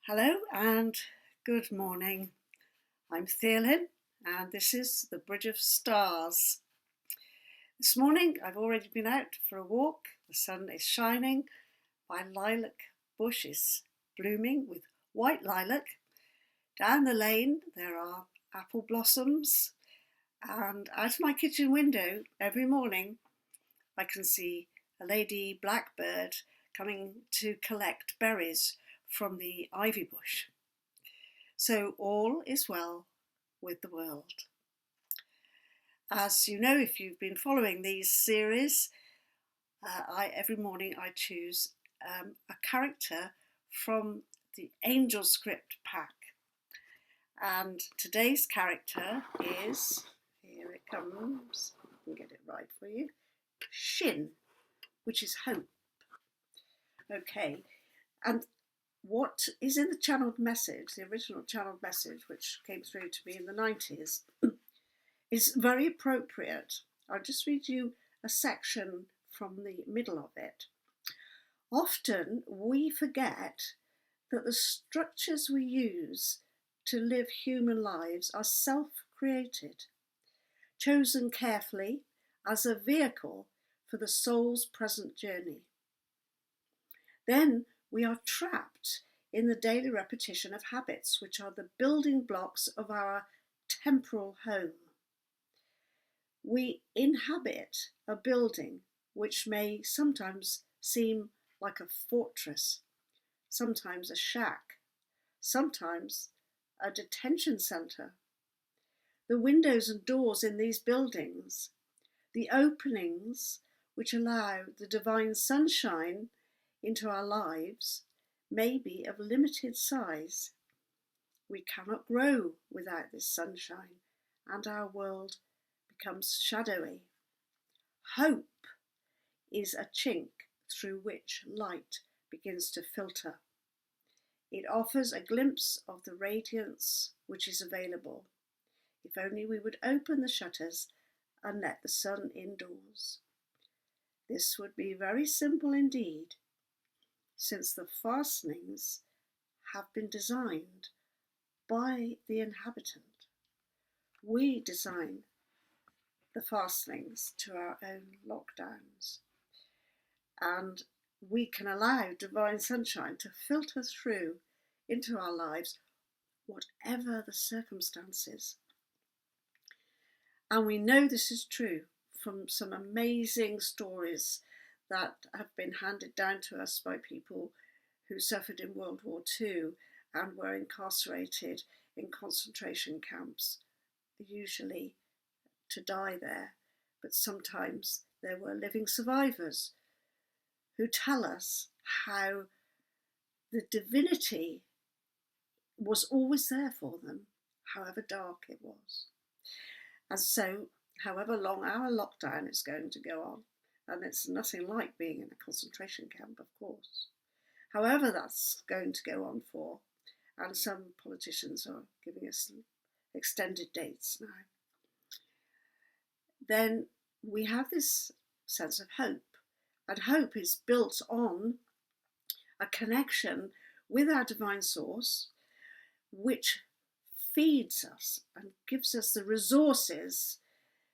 Hello and good morning. I'm Theolyn and this is the Bridge of Stars. This morning I've already been out for a walk. The sun is shining. My lilac bush is blooming with white lilac. Down the lane there are apple blossoms, and out of my kitchen window every morning I can see a lady blackbird coming to collect berries from the ivy bush. So all is well with the world. As you know, if you've been following these series, every morning I choose a character from the Angel Script pack. And today's character is, here it comes, I can get it right for you, Shin, which is hope. Okay, and what is in the channeled message, the original channeled message, which came through to me in the 90s, is very appropriate. I'll just read you a section from the middle of it. Often we forget that the structures we use to live human lives are self-created, chosen carefully as a vehicle for the soul's present journey. Then we are trapped in the daily repetition of habits, which are the building blocks of our temporal home. We inhabit a building which may sometimes seem like a fortress, sometimes a shack, sometimes a detention centre. The windows and doors in these buildings, the openings which allow the divine sunshine into our lives, may be of limited size. We cannot grow without this sunshine, and our world becomes shadowy. Hope is a chink through which light begins to filter. It offers a glimpse of the radiance which is available, if only we would open the shutters and let the sun indoors. This would be very simple indeed, since the fastenings have been designed by the inhabitant. We design the fastenings to our own lockdowns, and we can allow divine sunshine to filter through into our lives, whatever the circumstances. And we know this is true from some amazing stories that have been handed down to us by people who suffered in World War II and were incarcerated in concentration camps, usually to die there, but sometimes there were living survivors who tell us how the divinity was always there for them, however dark it was. And so, however long our lockdown is going to go on, and it's nothing like being in a concentration camp, of course. However that's going to go on for, and some politicians are giving us extended dates now, then we have this sense of hope. And hope is built on a connection with our divine source, which feeds us and gives us the resources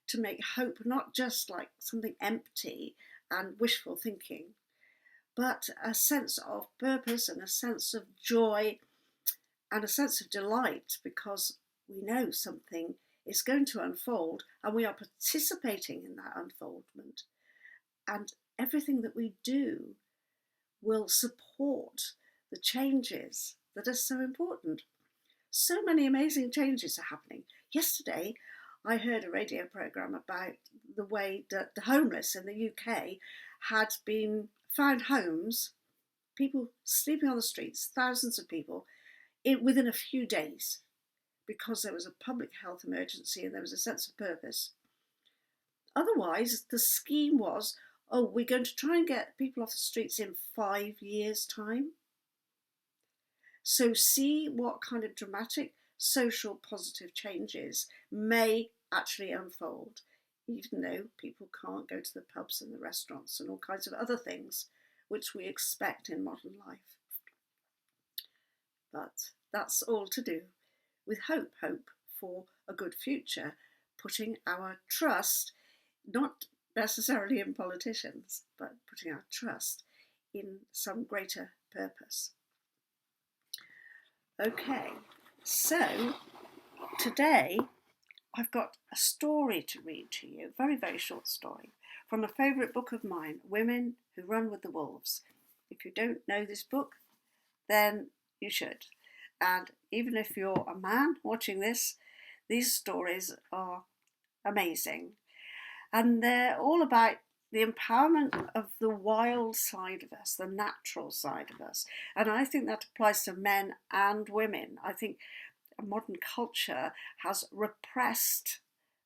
to make hope not just like something empty and wishful thinking, but a sense of purpose and a sense of joy and a sense of delight, because we know something is going to unfold and we are participating in that unfoldment. And everything that we do will support the changes that are so important. So many amazing changes are happening. Yesterday, I heard a radio programme about the way that the homeless in the UK had been found homes, people sleeping on the streets, thousands of people, within a few days, because there was a public health emergency and there was a sense of purpose. Otherwise, the scheme was, we're going to try and get people off the streets in 5 years' time. So see what kind of dramatic social positive changes may actually unfold, even though people can't go to the pubs and the restaurants and all kinds of other things which we expect in modern life. But that's all to do with hope for a good future, putting our trust, not necessarily in politicians, but putting our trust in some greater purpose. Okay, so today I've got a story to read to you, a very, very short story, from a favourite book of mine, Women Who Run with the Wolves. If you don't know this book, then you should. And even if you're a man watching this, these stories are amazing. And they're all about the empowerment of the wild side of us, the natural side of us. And I think that applies to men and women. I think modern culture has repressed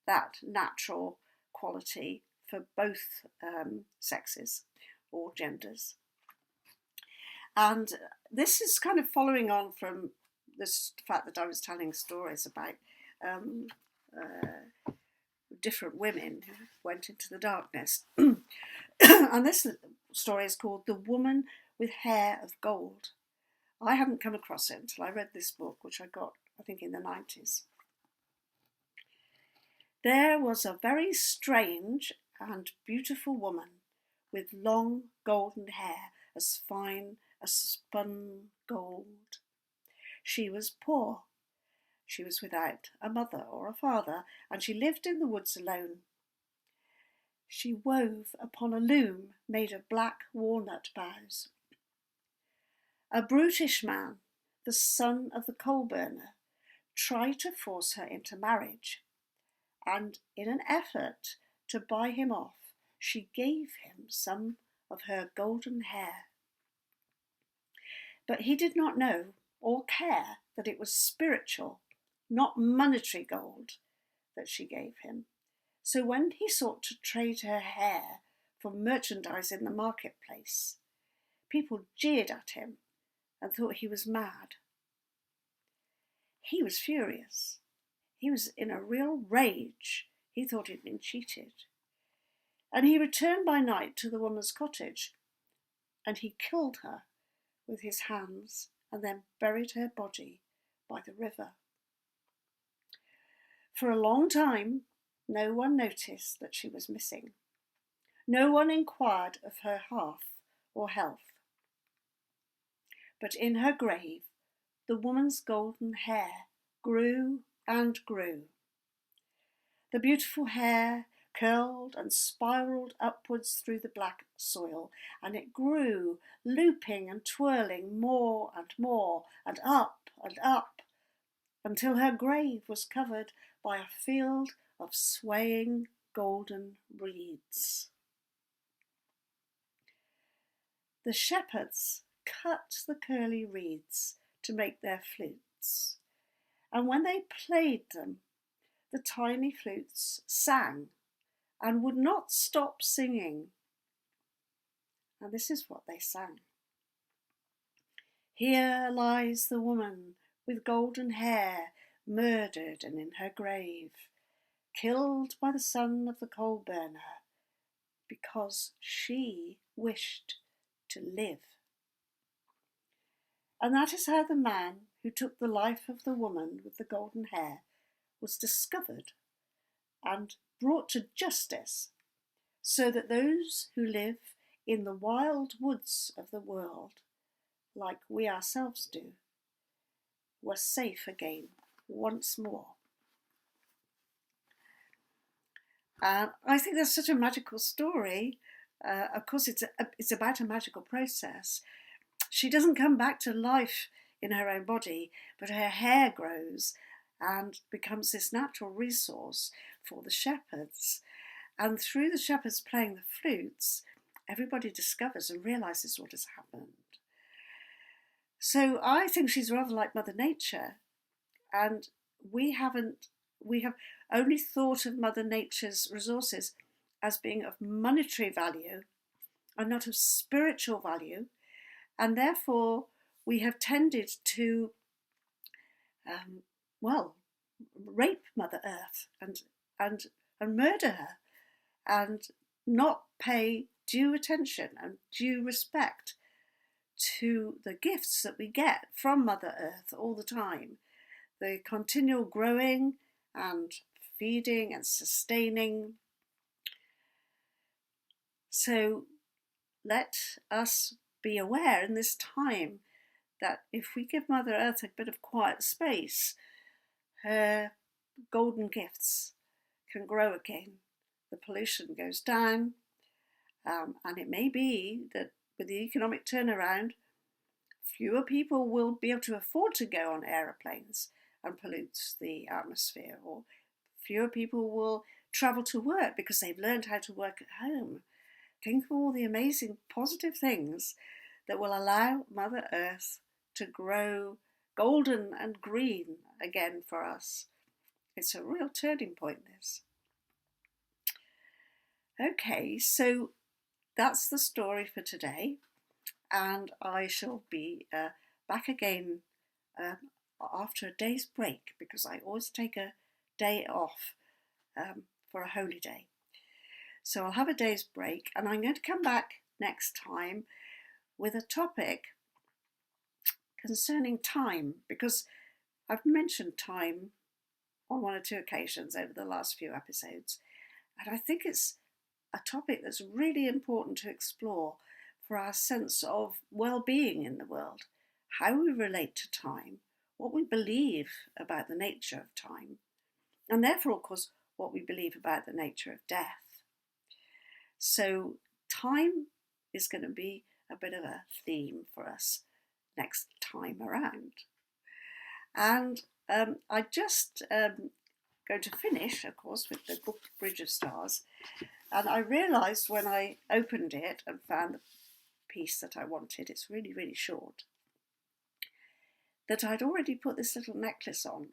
that natural quality for both sexes or genders. And this is kind of following on from this fact that I was telling stories about different women who went into the darkness. And this story is called The Woman with Hair of Gold. I hadn't come across it until I read this book, which I got, I think, in the 90s. There was a very strange and beautiful woman with long golden hair as fine as spun gold. She was poor. She was without a mother or a father, and she lived in the woods alone. She wove upon a loom made of black walnut boughs. A brutish man, the son of the coal burner, tried to force her into marriage, and in an effort to buy him off, she gave him some of her golden hair. But he did not know or care that it was spiritual, not monetary gold, that she gave him. So when he sought to trade her hair for merchandise in the marketplace, people jeered at him and thought he was mad. He was furious. He was in a real rage. He thought he'd been cheated. And he returned by night to the woman's cottage, and he killed her with his hands and then buried her body by the river. For a long time, no one noticed that she was missing. No one inquired of her health or health. But in her grave, the woman's golden hair grew and grew. The beautiful hair curled and spiralled upwards through the black soil, and it grew, looping and twirling more and more, and up, until her grave was covered by a field of swaying golden reeds. The shepherds cut the curly reeds to make their flutes, and when they played them, the tiny flutes sang and would not stop singing. And this is what they sang. Here lies the woman with golden hair, murdered and in her grave, killed by the son of the coal burner, because she wished to live. And that is how the man who took the life of the woman with the golden hair was discovered and brought to justice, so that those who live in the wild woods of the world, like we ourselves do, were safe again once more. And I think that's such a magical story. Of course, it's about a magical process. She doesn't come back to life in her own body, but her hair grows and becomes this natural resource for the shepherds. And through the shepherds playing the flutes, everybody discovers and realises what has happened. So I think she's rather like Mother Nature, and we have only thought of Mother Nature's resources as being of monetary value and not of spiritual value, and therefore we have tended to rape Mother Earth and murder her and not pay due attention and due respect to the gifts that we get from Mother Earth all the time, the continual growing and feeding and sustaining. So let us be aware in this time that if we give Mother Earth a bit of quiet space, her golden gifts can grow again. The pollution goes down, and it may be that with the economic turnaround, fewer people will be able to afford to go on aeroplanes and pollute the atmosphere, or fewer people will travel to work because they've learned how to work at home. Think of all the amazing positive things that will allow Mother Earth to grow golden and green again for us. It's a real turning point, this. Okay, so that's the story for today, and I shall be back again after a day's break, because I always take a day off for a holy day. So I'll have a day's break, and I'm going to come back next time with a topic concerning time, because I've mentioned time on one or two occasions over the last few episodes, and I think it's a topic that's really important to explore for our sense of well-being in the world, how we relate to time, what we believe about the nature of time, and therefore, of course, what we believe about the nature of death. So time is going to be a bit of a theme for us next time around. And I just going to finish, of course, with the book Bridge of Stars. And I realised when I opened it and found the piece that I wanted, it's really, really short, that I'd already put this little necklace on,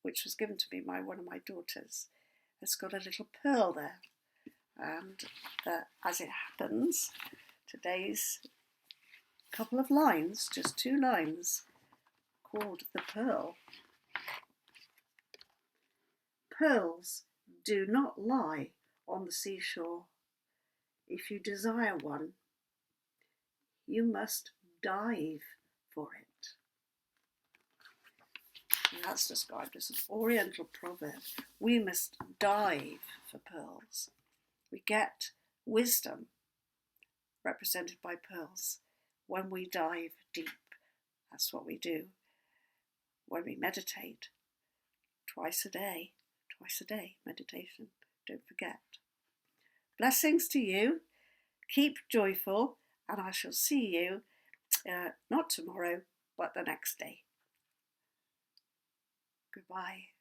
which was given to me by one of my daughters. It's got a little pearl there. And as it happens, today's couple of lines, just 2 lines, called The Pearl. Pearls do not lie on the seashore. If you desire one, you must dive for it. And that's described as an Oriental proverb. We must dive for pearls. We get wisdom, represented by pearls, when we dive deep. That's what we do when we meditate. Twice a day, meditation. Don't forget. Blessings to you. Keep joyful, and I shall see you not tomorrow, but the next day. Goodbye.